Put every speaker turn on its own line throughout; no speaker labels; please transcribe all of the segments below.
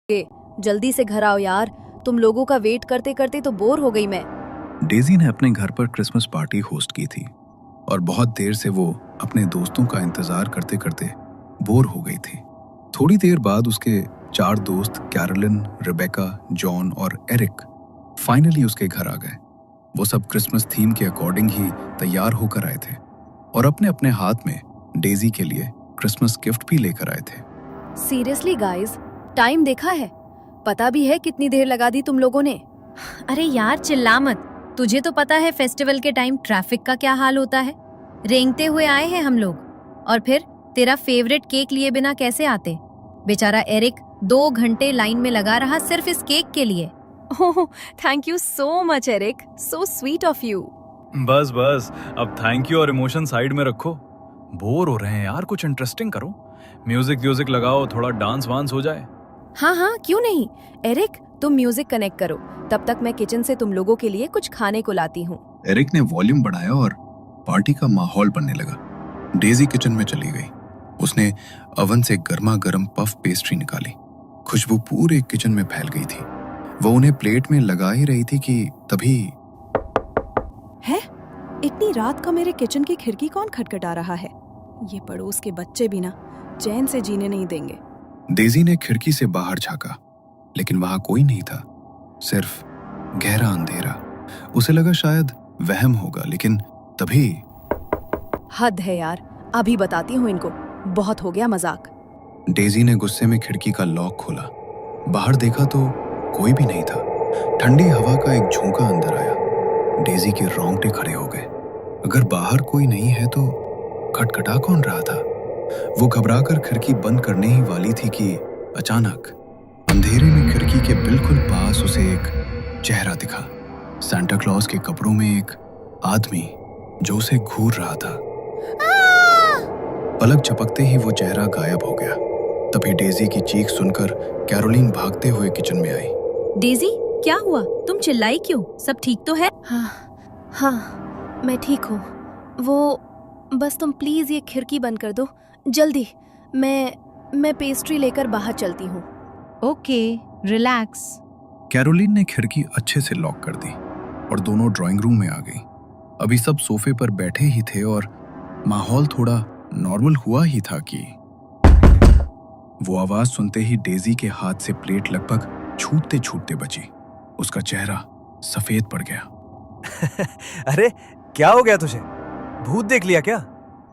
जल्दी से घर आओ यार, तुम लोगों का वेट करते करते तो बोर हो गई मैं।
डेजी ने अपने घर पर क्रिसमस पार्टी होस्ट की थी और बहुत देर से वो अपने दोस्तों का इंतजार करते करते बोर हो गई थी। थोड़ी देर बाद उसके 4 दोस्त कैरोलिन, रिबेका, जॉन और एरिक फाइनली उसके घर आ गए। वो सब क्रिसमस थीम के अकॉर्डिंग ही तैयार होकर आए थे और अपने अपने हाथ में डेजी के लिए क्रिसमस गिफ्ट भी लेकर आए थे।
सीरियसली गाइस, टाइम देखा है? पता भी है कितनी देर लगा दी तुम लोगों ने?
अरे यार चिल्ला मत, तुझे तो पता है फेस्टिवल के टाइम ट्रैफिक का क्या हाल होता है। रेंगते हुए आए हैं हम लोग, और फिर तेरा फेवरेट केक लिए बिना कैसे आते? बेचारा एरिक 2 घंटे लाइन में लगा रहा सिर्फ इस केक के लिए।
Oh, thank you so much Eric, so sweet of you.
बस बस, अब थैंक यू और इमोशन साइड में रखो। बोर हो रहे हैं यार, कुछ इंटरेस्टिंग करो। म्यूजिक लगाओ, थोड़ा डांस वांस हो जाए।
हाँ हाँ, क्यों नहीं। एरिक, तुम म्यूजिक कनेक्ट करो, तब तक मैं किचन से तुम लोगों के लिए कुछ खाने को लाती हूँ।
एरिक ने वॉल्यूम बढ़ाया और पार्टी का माहौल बनने लगा। डेजी किचन में चली गई। उसने ओवन से गर्मा गर्म पफ पेस्ट्री निकाली। खुशबू पूरे किचन में फैल गई थी। वो उन्हें प्लेट में लगा ही रही थी कि तभी
है, इतनी रात का मेरे किचन की खिड़की कौन खटखटा रहा है? ये पड़ोस के बच्चे भी ना चैन से जीने नहीं देंगे।
डेजी ने खिड़की से बाहर झांका, लेकिन वहां कोई नहीं था, सिर्फ गहरा अंधेरा। उसे लगा शायद वहम होगा, लेकिन तभी
हद है यार, अभी बताती हूँ इनको, बहुत हो गया मजाक।
डेजी ने गुस्से में खिड़की का लॉक खोला। बाहर देखा तो कोई भी नहीं था। ठंडी हवा का एक झोंका अंदर आया। डेजी के रोंगटे खड़े हो गए। अगर बाहर कोई नहीं है तो खटखटा कौन रहा था? वो घबराकर खिड़की बंद करने ही वाली थी कि अचानक अंधेरे में खिड़की के बिल्कुल पास उसे एक चेहरा दिखा। सांता क्लॉज के कपड़ों में एक आदमी जो उसे घूर रहा था। पलक झपकते ही वो चेहरा गायब हो गया। तभी डेजी की चीख सुनकर कैरोलिन भागते हुए किचन में आई।
डेजी, क्या हुआ? तुम चिल्लाई क्यों? सब ठीक तो है?
हाँ, मैं ठीक हूँ। वो बस तुम प्लीज ये खिड़की बंद कर दो जल्दी। मैं पेस्ट्री लेकर बाहर चलती हूँ।
Okay, relax.
कैरोलिन ने खिड़की अच्छे से लॉक कर दी और दोनों ड्राइंग रूम में आ गई। अभी सब सोफे पर बैठे ही थे और माहौल थोड़ा नॉर्मल हुआ ही था कि वो आवाज सुनते ही डेजी के हाथ से प्लेट लगभग छूटते छूटते बची। उसका चेहरा सफेद पड़ गया।
अरे क्या हो गया तुझे? भूत देख लिया क्या?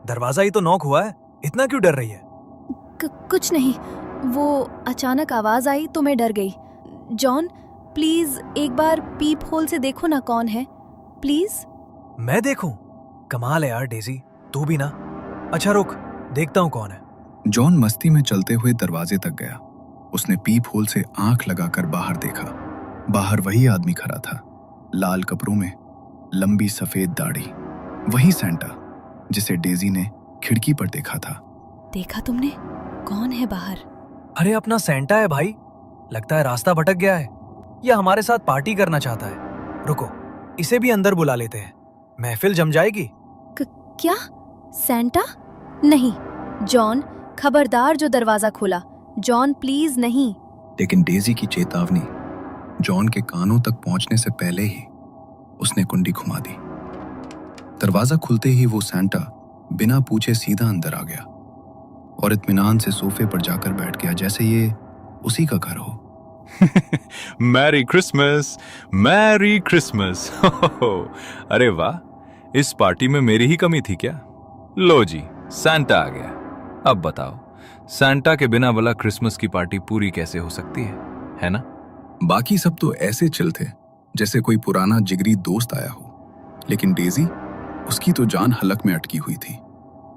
दरवाजा ही तो नॉक हुआ है, इतना क्यों डर रही है?
कुछ नहीं, वो अचानक आवाज आई तो मैं डर गई। जॉन, प्लीज एक बार पीप होल से देखो ना कौन है, प्लीज।
मैं देखूं? कमाल है यार डेजी, तू भी ना। अच्छा रुक, देखता हूँ कौन है।
जॉन मस्ती में चलते हुए दरवाजे तक गया। उसने पीप होल से आंख लगाकर बाहर देखा। बाहर वही आदमी खड़ा था, लाल कपड़ों में, लंबी सफेद दाढ़ी। वही सैंटा जिसे डेजी ने खिड़की पर देखा था।
देखा तुमने? कौन है बाहर?
अरे अपना सैंटा है भाई। लगता है रास्ता भटक गया है या हमारे साथ पार्टी करना चाहता है। रुको, इसे भी अंदर बुला लेते हैं, महफिल जम जाएगी।
क्या? सैंटा? नहीं जॉन, खबरदार जो दरवाजा खोला। जॉन प्लीज नहीं।
लेकिन डेजी की चेतावनी जॉन के कानों तक पहुंचने से पहले ही उसने कुंडी घुमा दी। दरवाजा खुलते ही वो सैंटा बिना पूछे सीधा अंदर आ गया और इत्मीनान से सोफे पर जाकर बैठ गया, जैसे ये उसी का घर हो।
Merry Christmas, merry Christmas. अरे वाह, इस पार्टी में मेरी ही कमी थी क्या? लो जी, सांता आ गया। अब बताओ, सांता के बिना भला क्रिसमस की पार्टी पूरी कैसे हो सकती है ना?
बाकी सब तो ऐसे चिल थे जैसे कोई पुराना जिगरी दोस्त आया हो, लेकिन डेजी, उसकी तो जान हलक में अटकी हुई थी।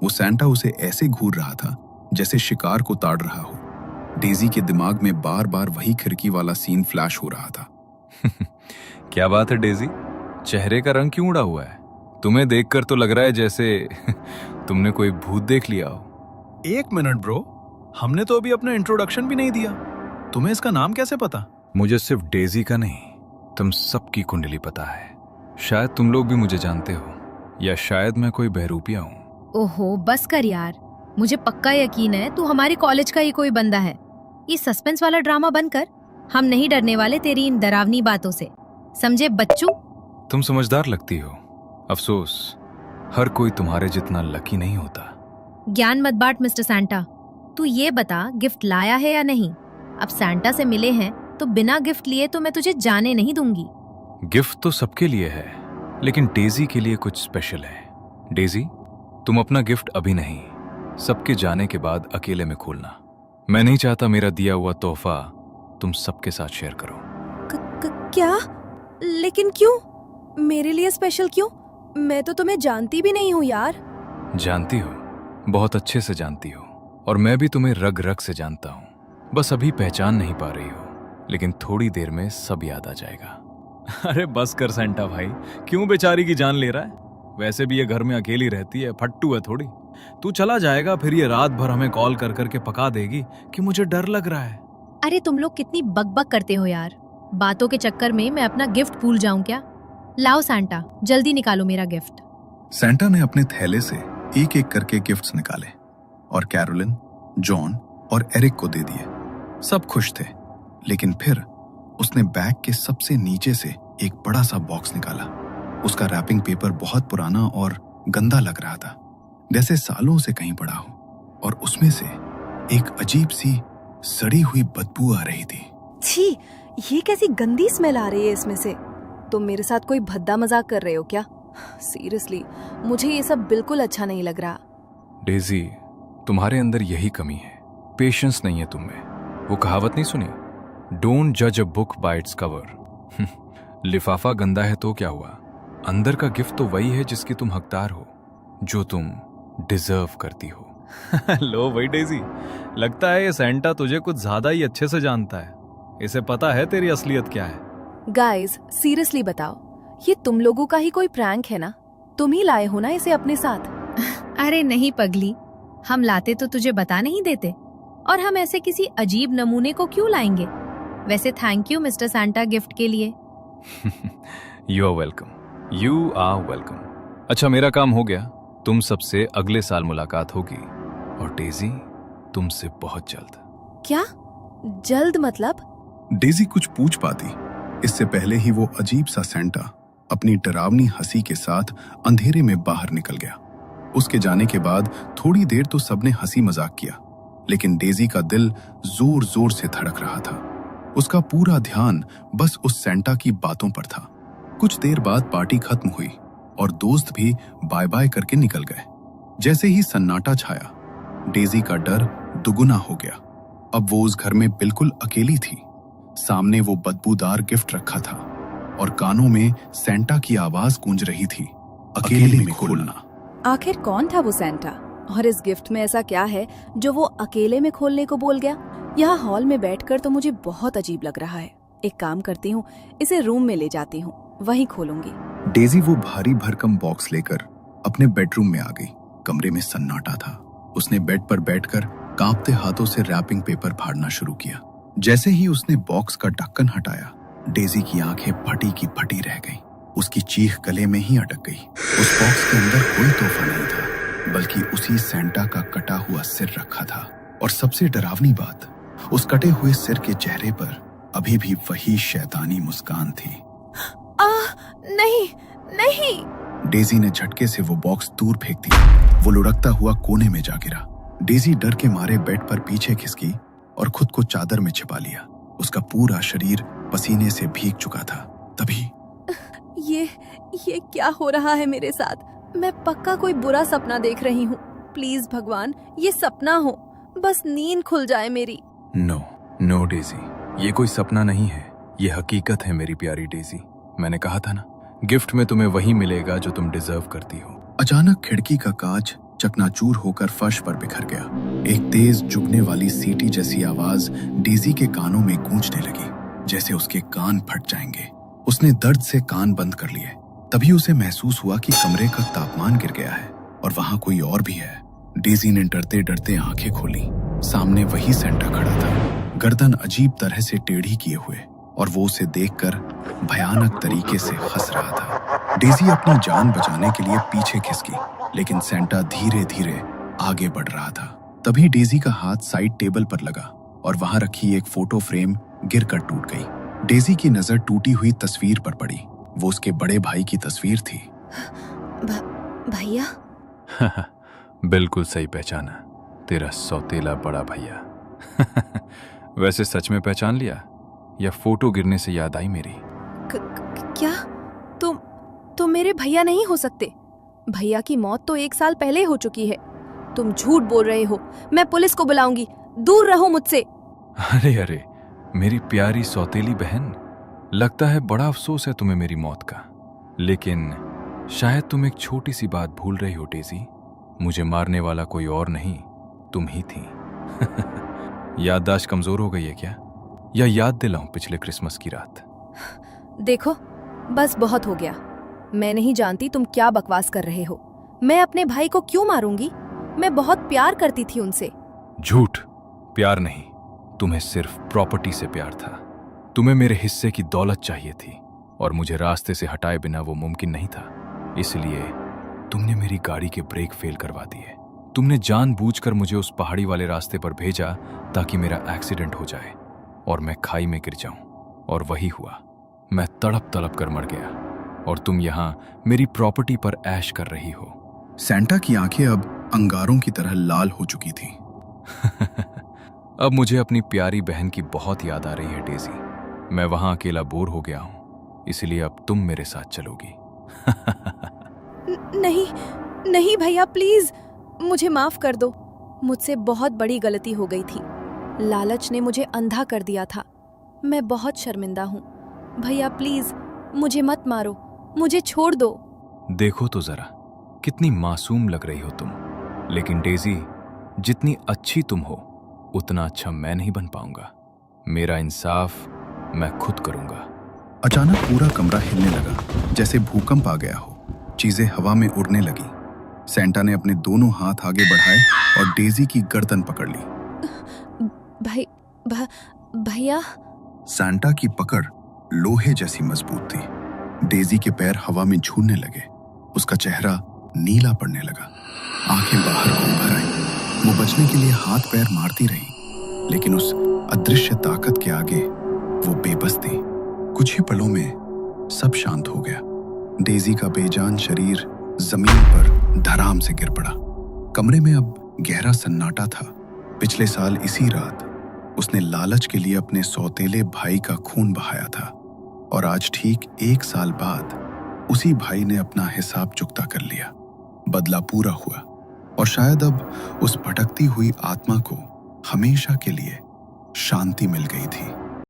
वो सांता उसे ऐसे घूर रहा था जैसे शिकार को ताड़ रहा हो। डेजी के दिमाग में बार बार वही खिड़की वाला सीन फ्लैश हो रहा था।
क्या बात है डेजी, चेहरे का रंग क्यों उड़ा हुआ है? तुम्हें देखकर तो लग रहा है जैसे तुमने कोई भूत देख लिया हो।
1 मिनट ब्रो, हमने तो अभी अपना इंट्रोडक्शन भी नहीं दिया। तुम्हें इसका नाम कैसे पता?
मुझे सिर्फ डेजी का नहीं, तुम सबकी कुंडली पता है। शायद तुम लोग भी मुझे जानते हो, या शायद मैं कोई बहरूपिया हूँ।
ओहो बस कर यार, मुझे पक्का यकीन है तू हमारे कॉलेज का ही कोई बंदा है। ये सस्पेंस वाला ड्रामा बंद कर। हम नहीं डरने वाले तेरी इन डरावनी बातों से, समझे बच्चू?
तुम समझदार लगती हो। अफसोस हर कोई तुम्हारे जितना लकी नहीं होता।
ज्ञान मत बांट मिस्टर सैंटा। तू ये बता गिफ्ट लाया है या नहीं? अब सैंटा से मिले हैं तो बिना गिफ्ट लिए तो मैं तुझे जाने नहीं दूंगी।
गिफ्ट तो सबके लिए है, लेकिन डेजी के लिए कुछ स्पेशल है। डेजी, तुम अपना गिफ्ट अभी नहीं, सबके जाने के बाद अकेले में खोलना। मैं नहीं चाहता मेरा दिया हुआ तोहफा तुम सबके साथ शेयर करो।
क्या? लेकिन क्यों? मेरे लिए स्पेशल क्यों? मैं तो तुम्हें जानती भी नहीं हूँ यार।
जानती हो, बहुत अच्छे से जानती हो, और मैं भी तुम्हें रग रग से जानता हूँ। बस अभी पहचान नहीं पा रही हो, लेकिन थोड़ी देर में सब याद आ जाएगा। अरे बस कर सेंटा भाई, क्यों बेचारी की जान ले रहा है? वैसे भी ये घर में अकेली रहती है, फट्टू है थोड़ी। तू चला जाएगा फिर ये रात भर हमें कॉल कर करके पका देगी कि मुझे डर लग रहा है।
अरे तुम लोग कितनी बकबक करते हो यार। बातों के चक्कर में मैं अपना गिफ्ट भूल जाऊं क्या? लाओ सैंटा, जल्दी निकालो मेरा गिफ्ट।
सैंटा ने अपने थैले से एक एक करके गिफ्ट्स निकाले और कैरोलिन, जॉन और एरिक को दे दिए। सब खुश थे, लेकिन फिर उसने बैग के सबसे नीचे से एक बड़ा सा बॉक्स निकाला। उसका रैपिंग पेपर बहुत पुराना और गंदा लग रहा था, जैसे सालों से कहीं पड़ा हो, और उसमें से एक अजीब सी सड़ी हुई बदबू आ रही थी।
छी, ये कैसी गंदी स्मेल आ रही है इसमें से। तुम मेरे साथ कोई भद्दा मजाक कर रहे हो क्या? सीरियसली, मुझे ये सब बिल्कुल अच्छा नहीं लग रहा।
डेजी, तुम्हारे अंदर यही कमी है, पेशेंस नहीं है तुम में। वो कहावत नहीं सुनी, डोंट जज a book by its cover. लिफाफा गंदा है तो क्या हुआ, अंदर का गिफ्ट तो वही है जिसकी तुम हकदार हो, जो तुम डिजर्व करती हो। लो भाई डेजी, लगता है ये सेंटा तुझे कुछ ज्यादा ही अच्छे से जानता है। इसे पता है तेरी असलियत क्या है।
गाइस, सीरियसली बताओ, ये तुम लोगों का ही कोई प्रैंक है ना? तुम ही लाए हो ना इसे अपने साथ?
अरे नहीं पगली, हम लाते तो तुझे बता नहीं देते, और हम ऐसे किसी अजीब नमूने को क्यों लाएंगे? वैसे thank you mister Santa gift के लिए।
You are welcome, you are welcome. अच्छा, मेरा काम हो गया। तुम सबसे अगले साल मुलाकात होगी, और डेजी तुमसे बहुत जल्द।
क्या जल्द मतलब?
डेजी कुछ पूछ पाती, इससे पहले ही वो अजीब सा सेंटा अपनी डरावनी हंसी के साथ अंधेरे में बाहर निकल गया। उसके जाने के बाद थोड़ी देर तो सबने हंसी मजाक किया, लेकिन डेजी का दिल जोर जोर से धड़क रहा था। उसका पूरा ध्यान बस उस सेंटा की बातों पर था। कुछ देर बाद पार्टी खत्म हुई और दोस्त भी बाय बाय करके निकल गए। जैसे ही सन्नाटा छाया, डेजी का डर दुगुना हो गया। अब वो उस घर में बिल्कुल अकेली थी। सामने वो बदबूदार गिफ्ट रखा था और कानों में सेंटा की आवाज गूंज रही थी, अकेले में खोलना।
आखिर कौन था वो सेंटा, और इस गिफ्ट में ऐसा क्या है जो वो अकेले में खोलने को बोल गया? यहाँ हॉल में बैठकर तो मुझे बहुत अजीब लग रहा है। एक काम करती हूँ, इसे रूम में ले जाती हूँ, वहीं खोलूंगी।
डेजी वो भारी भरकम बॉक्स लेकर अपने बेडरूम में आ गई। कमरे में सन्नाटा था। उसने बेड पर बैठकर कांपते हाथों से रैपिंग पेपर फाड़ना शुरू किया। जैसे ही उसने बॉक्स का ढक्कन हटाया, डेजी की आंखें फटी की फटी रह गईं। उसकी चीख गले में ही अटक गई। उस बॉक्स के अंदर कोई तोहफा नहीं था, बल्कि उसी सेंटा का कटा हुआ सिर रखा था। और सबसे डरावनी बात, उस कटे हुए सिर के चेहरे पर अभी भी वही शैतानी मुस्कान थी।
नहीं नहीं।
डेजी ने झटके से वो बॉक्स दूर फेंक दिया। वो लुढ़कता हुआ कोने में जा गिरा। डेजी डर के मारे बेड पर पीछे खिसकी और खुद को चादर में छिपा लिया। उसका पूरा शरीर पसीने से भीग चुका था। तभी
ये क्या हो रहा है मेरे साथ? मैं पक्का कोई बुरा सपना देख रही हूँ। प्लीज भगवान, ये सपना हो, बस नींद खुल जाए मेरी।
नो डेजी, ये कोई सपना नहीं है, ये हकीकत है मेरी प्यारी डेजी। मैंने कहा था ना, गिफ्ट में तुम्हें वही मिलेगा जो तुम डिजर्व करती हो।
अचानक खिड़की का कांच चकनाचूर होकर फर्श पर बिखर गया। एक तेज चुभने वाली सीटी जैसी आवाज डेजी के कानों में गूंजने लगी, जैसे उसके कान फट जाएंगे। उसने दर्द से कान बंद कर लिए। तभी उसे महसूस हुआ कि कमरे का तापमान गिर गया है और वहां कोई और भी है। डेजी ने डरते डरते आंखें खोली। सामने वही सेंटा खड़ा था, गर्दन अजीब तरह से टेढ़ी किए हुए, और वो उसे देखकर भयानक तरीके से हंस रहा था। डेजी अपनी जान बचाने के लिए पीछे खिसकी, लेकिन सेंटा धीरे धीरे आगे बढ़ रहा था। तभी डेजी का हाथ साइड टेबल पर लगा और वहां रखी एक फोटो फ्रेम गिरकर टूट गई। डेजी की नजर टूटी हुई तस्वीर पर पड़ी। वो उसके बड़े भाई की तस्वीर थी।
भैया?
बिल्कुल सही पहचाना, तेरा सौतेला बड़ा भैया। वैसे सच में पहचान लिया या फोटो गिरने से याद आई मेरी?
क्या तुम मेरे भैया नहीं हो सकते। भैया की मौत तो 1 साल पहले हो चुकी है। तुम झूठ बोल रहे हो। मैं पुलिस को बुलाऊंगी। दूर रहो मुझसे।
अरे अरे, मेरी प्यारी सौतेली बहन, लगता है बड़ा अफसोस है तुम्हें मेरी मौत का। लेकिन शायद तुम एक छोटी सी बात भूल रही हो डेजी। मुझे मारने वाला कोई और नहीं, तुम ही थी। याददाश्त कमजोर हो गई है क्या? या याद दिलाऊं पिछले क्रिसमस की रात?
देखो, बस बहुत हो गया। मैं नहीं जानती तुम क्या बकवास कर रहे हो। मैं अपने भाई को क्यों मारूंगी? मैं बहुत प्यार करती थी उनसे।
झूठ, प्यार नहीं, तुम्हें सिर्फ प्रॉपर्टी से प्यार था। तुम्हें मेरे हिस्से की दौलत चाहिए थी और मुझे रास्ते से हटाए बिना वो मुमकिन नहीं था। इसलिए तुमने मेरी गाड़ी के ब्रेक फेल करवा दिए। तुमने जानबूझकर मुझे उस पहाड़ी वाले रास्ते पर भेजा ताकि मेरा एक्सीडेंट हो जाए और मैं खाई में गिर जाऊं। और वही हुआ। मैं तड़प तड़प कर मर गया और तुम यहां मेरी प्रॉपर्टी पर ऐश कर रही हो।
सैंटा की आंखें अब अंगारों की तरह लाल हो चुकी थी।
अब मुझे अपनी प्यारी बहन की बहुत याद आ रही है डेजी। मैं वहां अकेला बोर हो गया हूं, इसलिए अब तुम मेरे साथ चलोगी।
नहीं नहीं भैया, प्लीज मुझे माफ कर दो। मुझसे बहुत बड़ी गलती हो गई थी। लालच ने मुझे अंधा कर दिया था। मैं बहुत शर्मिंदा हूँ। भैया प्लीज मुझे मत मारो, मुझे छोड़ दो।
देखो तो जरा, कितनी मासूम लग रही हो तुम। लेकिन डेजी, जितनी अच्छी तुम हो उतना अच्छा मैं नहीं बन पाऊंगा। मेरा इंसाफ मैं खुद करूंगा।
अचानक पूरा कमरा हिलने लगा, जैसे भूकंप आ गया हो। चीजें हवा में उड़ने लगी। सैंटा ने अपने दोनों हाथ आगे बढ़ाए और डेजी की गर्दन पकड़ ली।
भैया?
सैंटा की पकड़ लोहे जैसी मजबूत थी। डेजी के पैर हवा में झूलने लगे। उसका चेहरा नीला पड़ने लगा। आंखें बाहर को उभर आई। वो बचने के लिए हाथ पैर मारती रही, लेकिन उस अदृश्य ताकत के आगे वो बेबस थी। कुछ ही पलों में सब शांत हो गया। डेजी का बेजान शरीर जमीन पर धड़ाम से गिर पड़ा। कमरे में अब गहरा सन्नाटा था। पिछले साल इसी रात उसने लालच के लिए अपने सौतेले भाई का खून बहाया था और आज ठीक 1 साल बाद उसी भाई ने अपना हिसाब चुकता कर लिया। बदला पूरा हुआ और शायद अब उस भटकती हुई आत्मा को हमेशा के लिए शांति मिल गई थी।